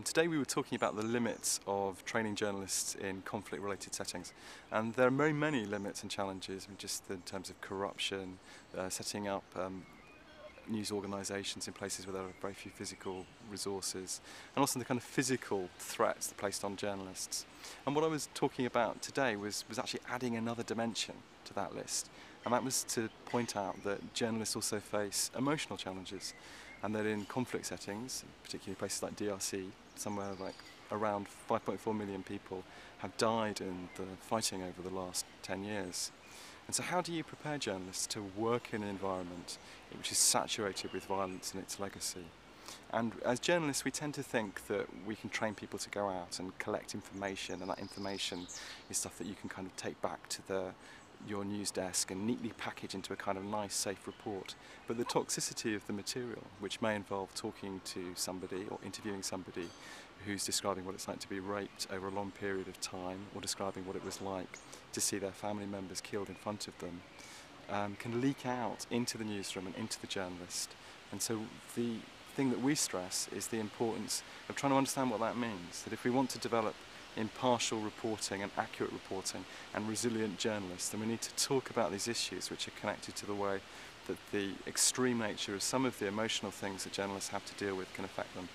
Today we were talking about the limits of training journalists in conflict-related settings, and there are very many limits and challenges, just in terms of corruption, setting up news organisations in places where there are very few physical resources, and also the kind of physical threats placed on journalists. And what I was talking about today was actually adding another dimension to that list, and that was to point out that journalists also face emotional challenges, and that in conflict settings, particularly places like DRC, somewhere like around 5.4 million people have died in the fighting over the last 10 years. And so how do you prepare journalists to work in an environment which is saturated with violence and its legacy? And as journalists, we tend to think that we can train people to go out and collect information, and that information is stuff that you can kind of take back to your news desk and neatly package into a kind of nice, safe report. But the toxicity of the material, which may involve talking to somebody or interviewing somebody who's describing what it's like to be raped over a long period of time, or describing what it was like to see their family members killed in front of them, can leak out into the newsroom and into the journalist. And so the thing that we stress is the importance of trying to understand what that means, that if we want to develop impartial reporting and accurate reporting and resilient journalists, then we need to talk about these issues which are connected to the way that the extreme nature of some of the emotional things that journalists have to deal with can affect them.